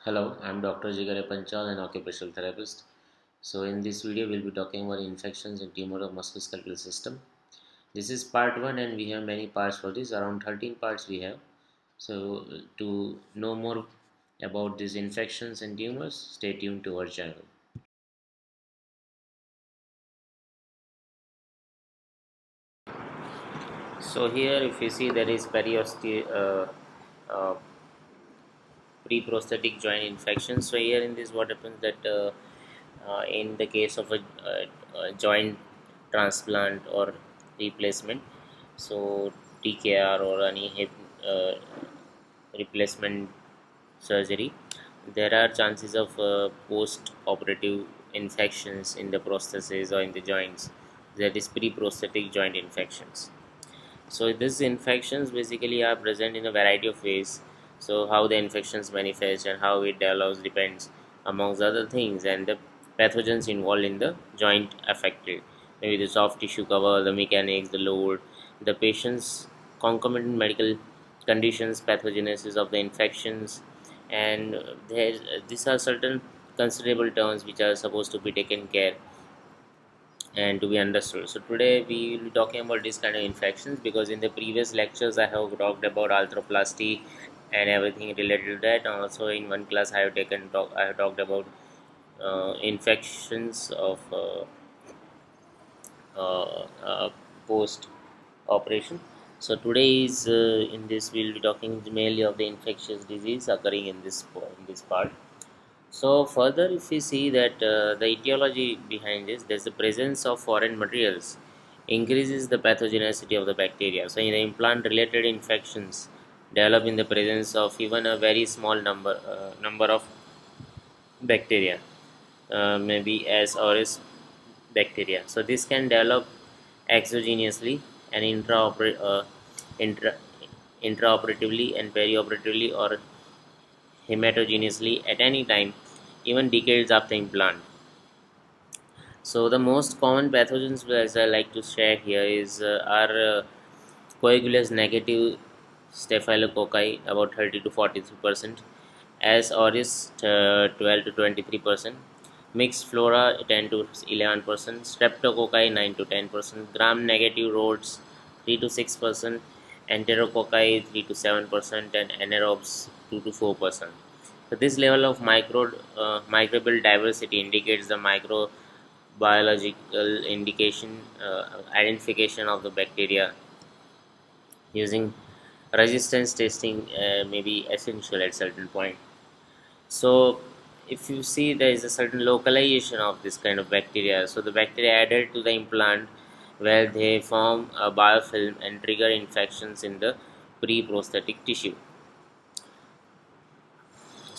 Hello, I'm Dr. Jigare Panchal, an occupational therapist. So, in this video, we'll be talking about infections and tumor of musculoskeletal system. This is part 1, and we have many parts for this, around 13 parts we have. So, to know more about these infections and tumors, stay tuned to our channel. So, here, if you see, there is uh, pre-prosthetic joint infection. So, here in this, what happens that in the case of a joint transplant or replacement, so TKR or any hip uh, replacement surgery, there are chances of post-operative infections in the prosthesis or in the joints. That is pre-prosthetic joint infections. So these infections basically are present in a variety of ways. So how the infections manifest and how it develops depends amongst other things, and the pathogens involved in the joint affected. Maybe the soft tissue cover, the mechanics, the load, the patient's concomitant medical conditions, pathogenesis of the infections, and these are certain considerable terms which are supposed to be taken care and to be understood. So today we will be talking about this kind of infections, because in the previous lectures I have talked about arthroplasty and everything related to that. And also in one class I have talked about infections of post operation. So today is in this we'll be talking mainly of the infectious disease occurring in this part. So further, if we see that the etiology behind this, there's the presence of foreign materials increases the pathogenicity of the bacteria. So in the implant-related infections develop in the presence of even a very small number of bacteria, maybe as auris bacteria. So this can develop exogenously and intra intraoperatively and perioperatively, or hematogenously at any time, even decades after implant. So the most common pathogens, as I like to share here, is are coagulase negative staphylococci, about 30 to 43%, as auris 12 to 23%, mixed flora 10 to 11%, streptococci 9 to 10%, gram negative rods 3 to 6%, enterococci 3 to 7%, and anaerobes 2 to 4%. So this level of microbial diversity indicates the microbiological identification of the bacteria. Using resistance testing may be essential at certain point. So if you see, there is a certain localization of this kind of bacteria. So the bacteria added to the implant, where they form a biofilm and trigger infections in the pre-prosthetic tissue.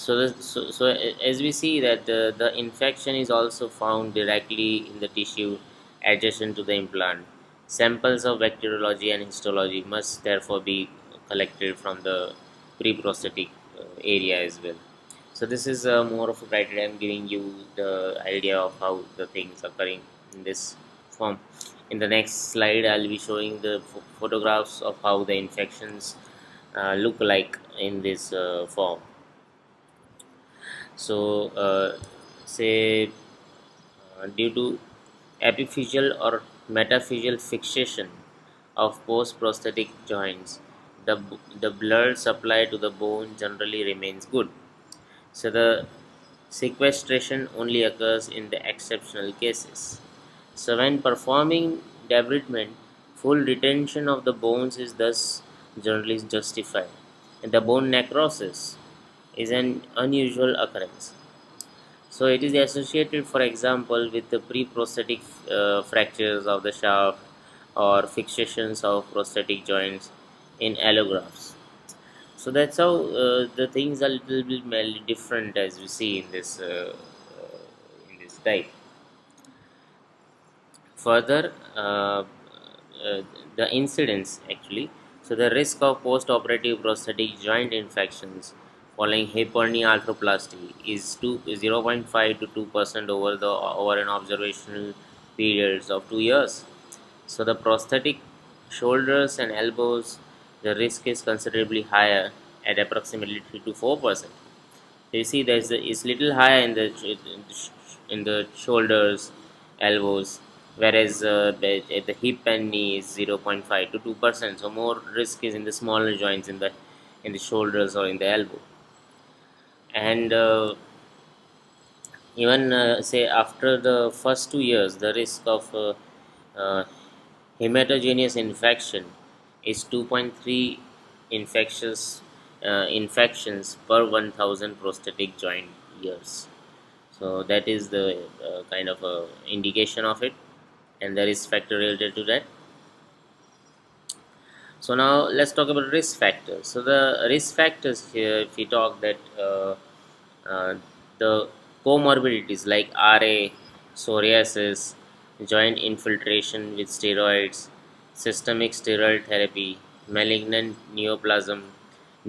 As we see that the infection is also found directly in the tissue adjacent to the implant. Samples of bacteriology and histology must therefore be collected from the pre-prosthetic area as well. So this is more of a criteria. I'm giving you the idea of how the things occurring in this form. In the next slide, I'll be showing the photographs of how the infections look like in this form. So, say due to epiphyseal or metaphyseal fixation of post-prosthetic joints, the blood supply to the bone generally remains good. So the sequestration only occurs in the exceptional cases. So when performing debridement, full retention of the bones is thus generally justified. And the bone necrosis is an unusual occurrence. So it is associated, for example, with the pre-prosthetic fractures of the shaft or fixations of prosthetic joints in allografts. So that's how the things are little bit mainly different, as we see in this type. Further, the incidence actually. So the risk of post-operative prosthetic joint infections following hip hernia arthroplasty is 0.5 to 2% over an observational periods of 2 years. So the prosthetic shoulders and elbows, the risk is considerably higher at approximately 3 to 4%. you see it's little higher in the shoulders, elbows, whereas at the hip and knee is 0.5 to 2%. So more risk is in the smaller joints in the shoulders or in the elbow. And even say after the first 2 years, the risk of uh, hematogenous infection is 2.3 infections per 1000 prosthetic joint years. So that is the kind of indication of it, and there is factor related to that. So now let's talk about risk factors. So the risk factors here, if we talk that uh, the comorbidities like RA, psoriasis, joint infiltration with steroids, systemic steroid therapy, malignant neoplasm,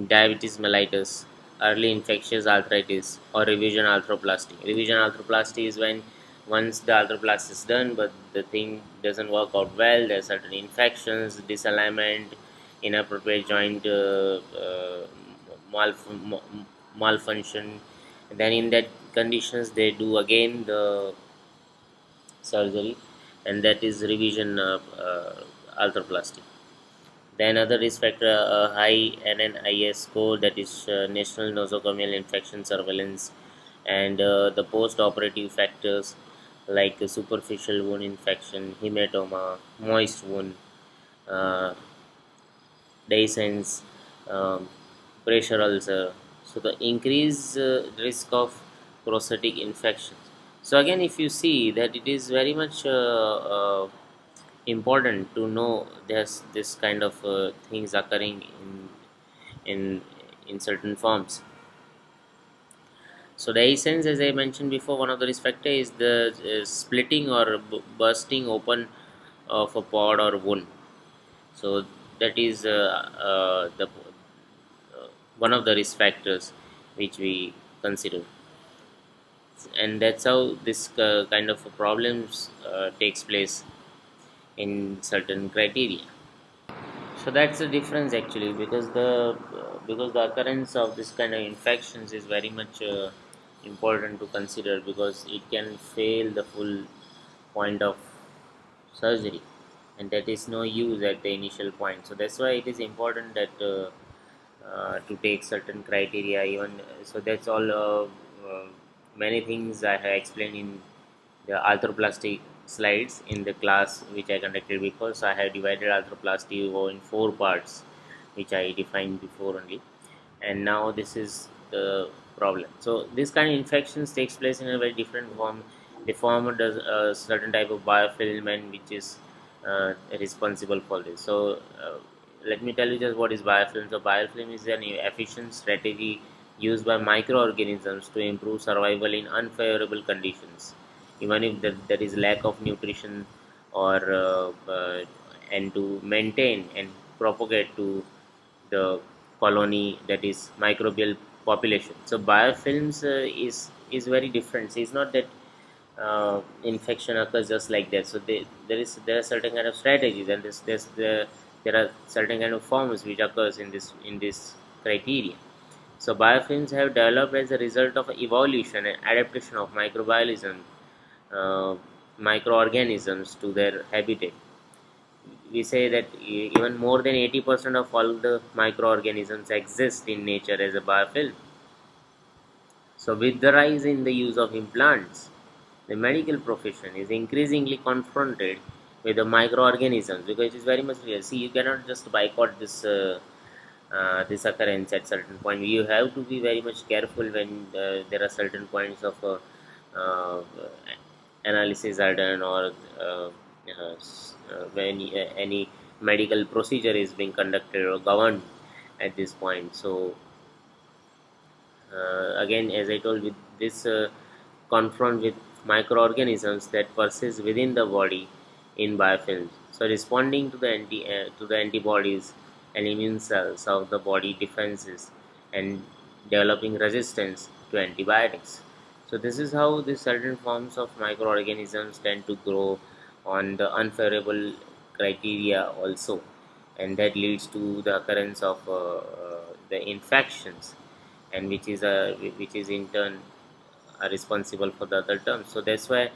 diabetes mellitus, early infectious arthritis, or revision arthroplasty. Revision arthroplasty is when once the arthroplasty is done, but the thing doesn't work out well. There are certain infections, disalignment, inappropriate joint malfunction. And then in that conditions, they do again the surgery, and that is revision arthroplasty. Then other risk factor, high NNIS score, that is National Nosocomial Infection Surveillance, and the post-operative factors like superficial wound infection, hematoma, moist wound, uh, dehiscence, um, pressure ulcer. So the increased risk of prosthetic infections. So again, if you see that it is very much important to know there's this kind of things occurring in in certain forms. So the essence, as I mentioned before, one of the risk factor is the splitting or bursting open of a pod or wound. So that is the one of the risk factors which we consider, and that's how this kind of problems takes place in certain criteria. So that's the difference actually, because the occurrence of this kind of infections is very much important to consider, because it can fail the full point of surgery, and that is no use at the initial point. So that's why it is important that to take certain criteria even. So that's all many things I have explained in the arthroplasty slides in the class which I conducted before. So I have divided arthroplasty in four parts, which I defined before only, and now this is the problem. So this kind of infections takes place in a very different form. The former does a certain type of biofilm, and which is responsible for this. So let me tell you just what is biofilm. So biofilm is an efficient strategy used by microorganisms to improve survival in unfavorable conditions, even if there is lack of nutrition, or and to maintain and propagate to the colony, that is microbial population. So biofilms is very different. So it's not that infection occurs just like that. So there are certain kind of strategies, and there are certain kind of forms which occurs in this criteria. So biofilms have developed as a result of evolution and adaptation of uh, microorganisms to their habitat. We say that even more than 80% of all the microorganisms exist in nature as a biofilm. So with the rise in the use of implants, the medical profession is increasingly confronted with the microorganisms, because it is very much real. See, you cannot just boycott this occurrence at certain point. You have to be very much careful when there are certain points of uh, analysis are done, or when any medical procedure is being conducted or governed at this point. So again, as I told, with this confront with microorganisms that persist within the body in biofilms. So responding to the antibodies and immune cells of the body defenses, and developing resistance to antibiotics. So this is how the certain forms of microorganisms tend to grow on the unfavorable criteria also, and that leads to the occurrence of the infections. and which is in turn are responsible for the other terms. So that's why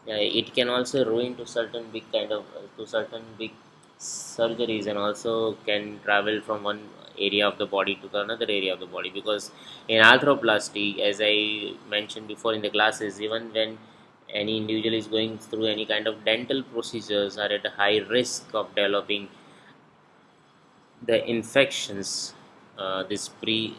it can also ruin to certain big kind of to certain big surgeries, and also can travel from one area of the body to the another area of the body, because in arthroplasty, as I mentioned before in the classes, even when any individual is going through any kind of dental procedures, are at a high risk of developing the infections, this peri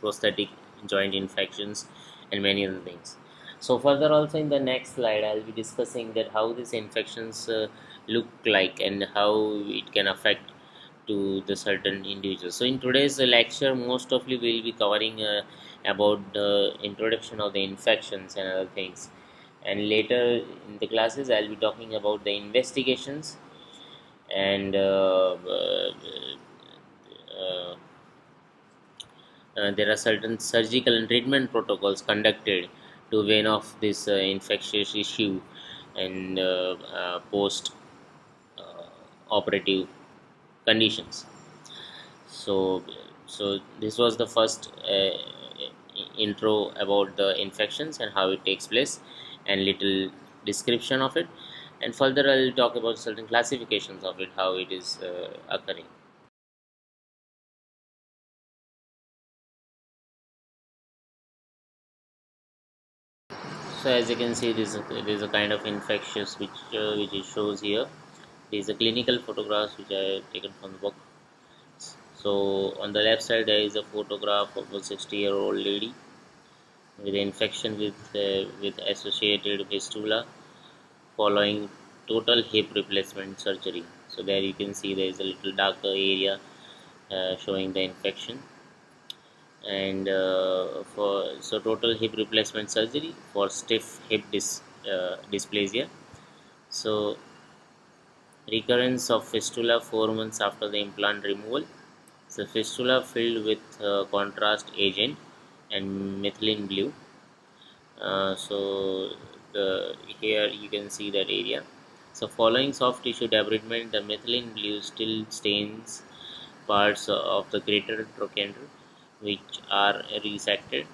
prosthetic joint infections, and many other things. So further also in the next slide I'll be discussing that how these infections look like and how it can affect to the certain individuals. So in today's lecture most of we will be covering about the introduction of the infections and other things, and later in the classes I'll be talking about the investigations and uh, there are certain surgical and treatment protocols conducted to wane off this infectious issue and post operative conditions. So, so this was the first intro about the infections and how it takes place, and little description of it. And further, I'll talk about certain classifications of it, how it is occurring. So as you can see, this is a kind of infectious which it shows here. These are clinical photographs which I have taken from the book. So on the left side there is a photograph of a 60-year-old lady with infection with associated fistula following total hip replacement surgery. So there you can see there is a little darker area showing the infection, and for so total hip replacement surgery for stiff hip dysplasia. So recurrence of fistula 4 months after the implant removal. So fistula filled with contrast agent and methylene blue. So the here you can see that area. So following soft tissue debridement, the methylene blue still stains parts of the greater trochanter which are resected.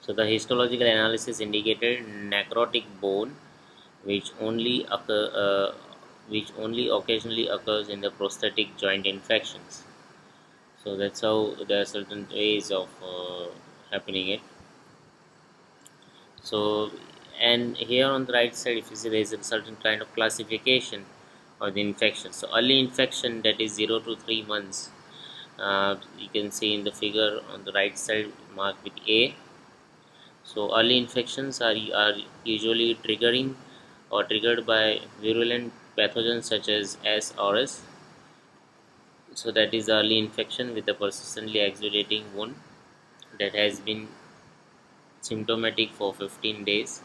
So the histological analysis indicated necrotic bone, which which only occasionally occurs in the prosthetic joint infections. So that's how there are certain ways of happening it. So, and here on the right side, if you see, there is a certain kind of classification of the infection. So early infection, that is 0 to 3 months. You can see in the figure on the right side marked with A. So early infections are usually triggered by virulent pathogens such as S or S. So that is early infection with a persistently exudating wound that has been symptomatic for 15 days.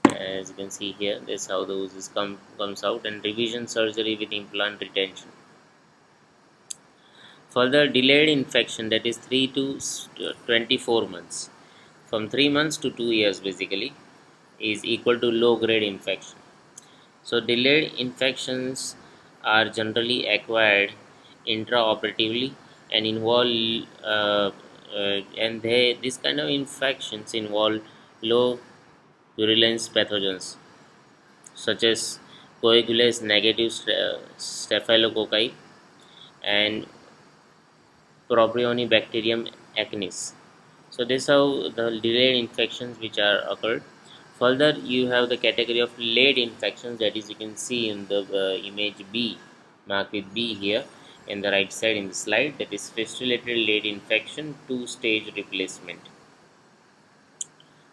As you can see here, this is how the oozes comes out, and revision surgery with implant retention. Further delayed infection, that is 3 to 24 months. From 3 months to 2 years basically is equal to low grade infection. So delayed infections are generally acquired intraoperatively and involve and they this kind of infections involve low virulence pathogens such as coagulase negative staphylococci and Propionibacterium acnes. So this is how the delayed infections which are occurred. Further, you have the category of late infections, that is you can see in the image B, marked with B here in the right side in the slide, that is fistulated late infection 2-stage replacement.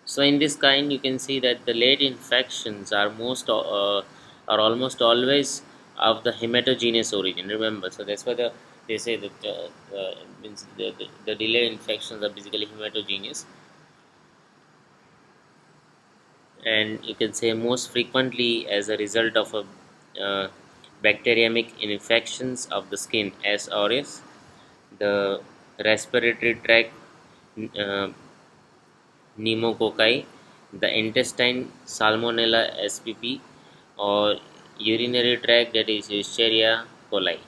So in this kind you can see that the late infections are are almost always of the hematogenous origin, remember. So that's why they say that means the delayed infections are basically hematogenous, and you can say most frequently as a result of a bacteriemic infections of the skin, SRS, the respiratory tract uh, pneumococci, the intestine Salmonella spp, or urinary tract, that is Escherichia coli.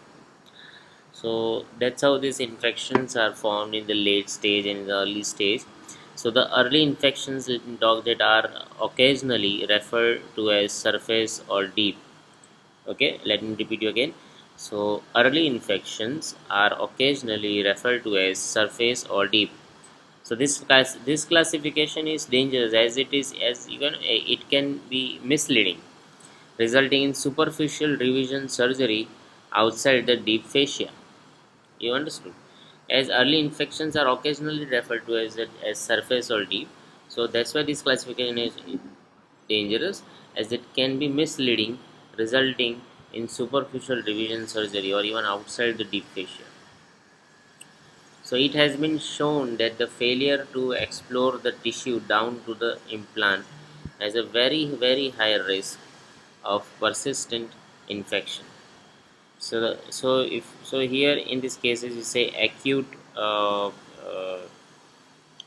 So that's how these infections are formed in the late stage and in the early stage. So the early infections in dog that are occasionally referred to as surface or deep. Okay, let me repeat you again. So early infections are occasionally referred to as surface or deep. So this classification is dangerous as it is, as even it can be misleading, resulting in superficial revision surgery outside the deep fascia. You understood? As early infections are occasionally referred to as surface or deep, so that's why this classification is dangerous, as it can be misleading, resulting in superficial revision surgery or even outside the deep fascia. So it has been shown that the failure to explore the tissue down to the implant has a very high risk of persistent infection. So here in this cases you say acute,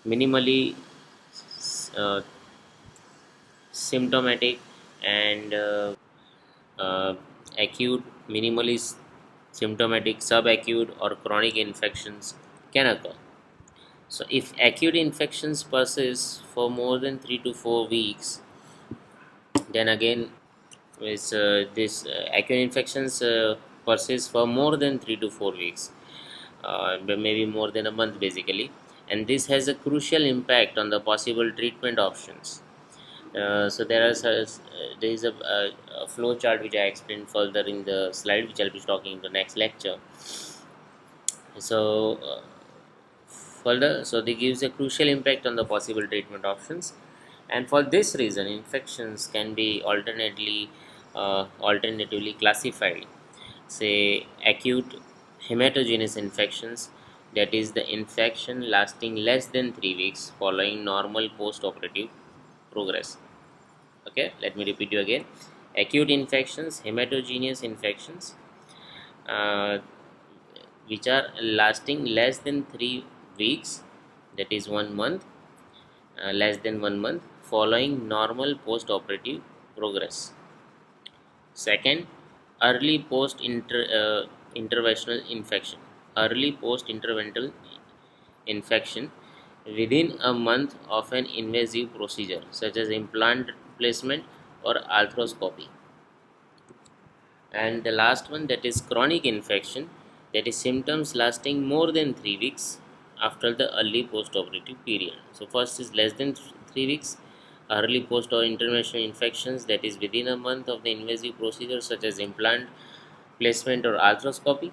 minimally uh, symptomatic, and uh, acute, minimally symptomatic, subacute, or chronic infections can occur. So if acute infections persist for more than 3 to 4 weeks, then again is this acute infections persist for more than 3 to 4 weeks, but maybe more than a month basically, and this has a crucial impact on the possible treatment options. So there is a flow chart which I explained further in the slide, which I'll be talking in the next lecture. So further, so they gives a crucial impact on the possible treatment options, and for this reason, infections can be alternatively classified. Say acute hematogenous infections, that is the infection lasting less than 3 weeks following normal post-operative progress. Okay, let me repeat you again. Acute infections, hematogenous infections, uh, which are lasting less than 3 weeks, that is 1 month, less than 1 month following normal post-operative progress. Second, early interventional infection. Early post-interventional infection within a month of an invasive procedure such as implant placement or arthroscopy. And the last one, that is chronic infection, that is symptoms lasting more than 3 weeks after the early post-operative period. So first is less than 3 weeks, early post or interventional infections, that is within a month of the invasive procedure such as implant placement or arthroscopy,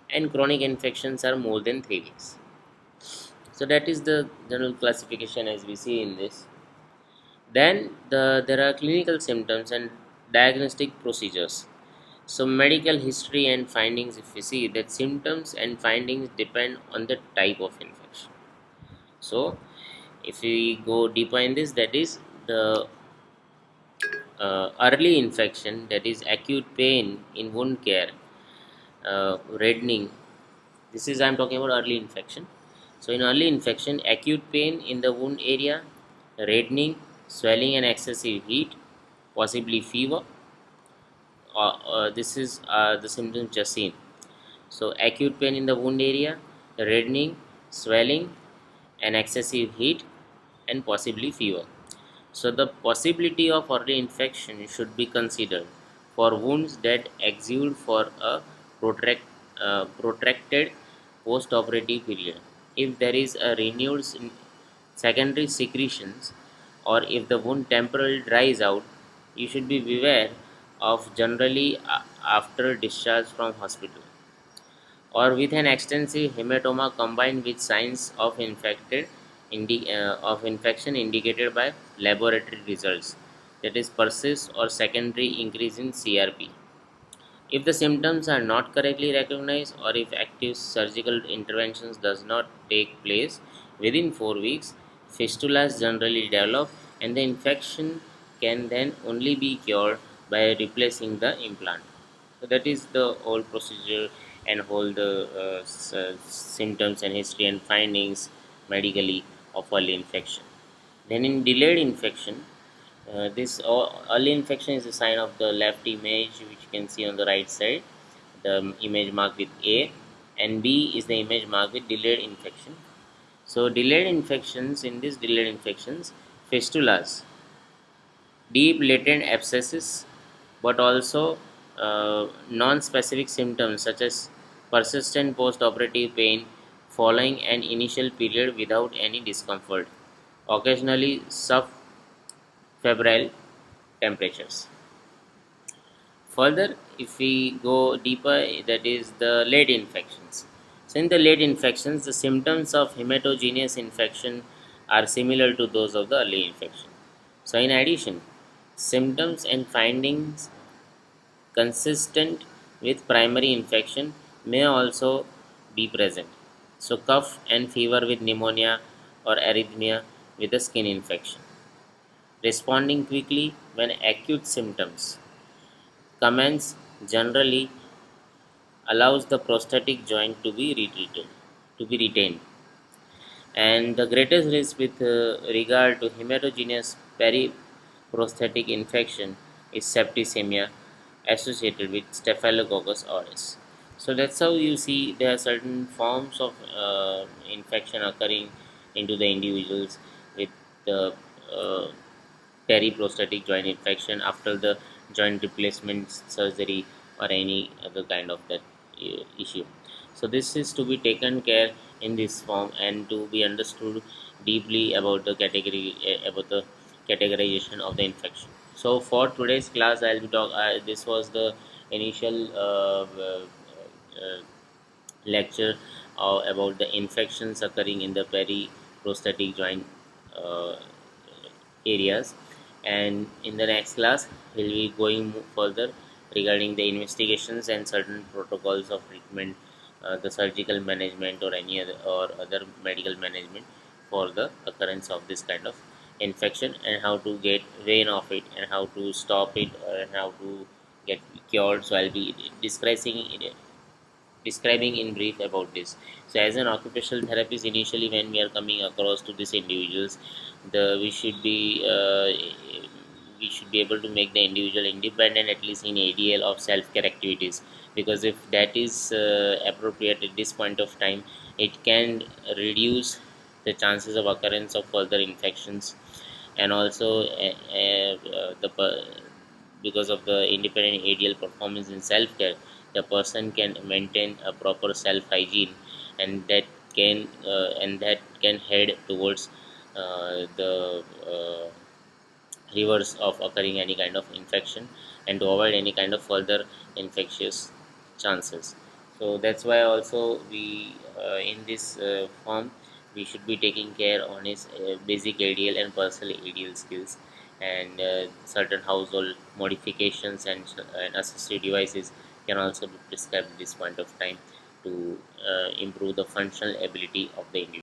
and chronic infections are more than 3 weeks. So that is the general classification as we see in this. Then there are clinical symptoms and diagnostic procedures. So medical history and findings, if we see that symptoms and findings depend on the type of infection. So if we go deeper in this, that is the early infection, that is acute pain in wound care, reddening. This is I'm talking about early infection. So in early infection, acute pain in the wound area, reddening, swelling and excessive heat, possibly fever. This is the symptoms just seen. So acute pain in the wound area, reddening, swelling and excessive heat, and possibly fever. So the possibility of early infection should be considered for wounds that exude for a protracted post-operative period. If there is a renewed secondary secretions, or if the wound temporarily dries out, you should be beware of generally after discharge from hospital, or with an extensive hematoma combined with signs of of infection indicated by laboratory results, that is persist or secondary increase in CRP. If the symptoms are not correctly recognized, or if active surgical interventions does not take place within 4 weeks, fistulas generally develop, and the infection can then only be cured by replacing the implant. So that is the whole procedure and whole the symptoms and history and findings medically of early infection. Then in delayed infection, this early infection is a sign of the left image, which you can see on the right side, the image marked with A. and B is the image marked with delayed infection. So delayed infections, in these delayed infections, fistulas, deep latent abscesses, but also non-specific symptoms such as persistent post-operative pain following an initial period without any discomfort, occasionally subfebrile temperatures. Further, if we go deeper, that is the late infections. So, in the late infections, the symptoms of hematogenous infection are similar to those of the early infection. So, in addition, symptoms and findings consistent with primary infection may also be present. So, cough and fever with pneumonia or arrhythmia with a skin infection. Responding quickly when acute symptoms commence generally allows the prosthetic joint to be retained. And the greatest risk with regard to hematogenous periprosthetic infection is septicemia associated with Staphylococcus aureus. So that's how you see there are certain forms of infection occurring into the individuals with the uh, periprosthetic joint infection after the joint replacement surgery or any other kind of that issue. So this is to be taken care in this form and to be understood deeply about the about the categorization of the infection. So for today's class I'll be talk this was the initial lecture about the infections occurring in the periprosthetic joint uh, areas, and in the next class we'll be going further regarding the investigations and certain protocols of treatment, the surgical management or any other medical management for the occurrence of this kind of infection, and how to get rid of it and how to stop it and how to get cured. So I'll be describing in brief about this. So, as an occupational therapist, initially when we are coming across to these individuals, the we should be able to make the individual independent at least in ADL of self care activities, because if that is appropriate at this point of time, it can reduce the chances of occurrence of further infections, and also because of the independent ADL performance in self care, the person can maintain a proper self hygiene, and that can head towards the reverse of occurring any kind of infection and to avoid any kind of further infectious chances. So that's why also we in this form we should be taking care on his basic ADL and personal ADL skills, and certain household modifications and assistive devices can also be prescribed at this point of time to improve the functional ability of the individual.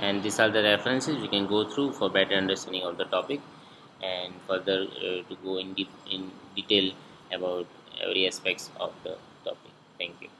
And these are the references we can go through for better understanding of the topic and further to go in detail about every aspects of the topic. Thank you.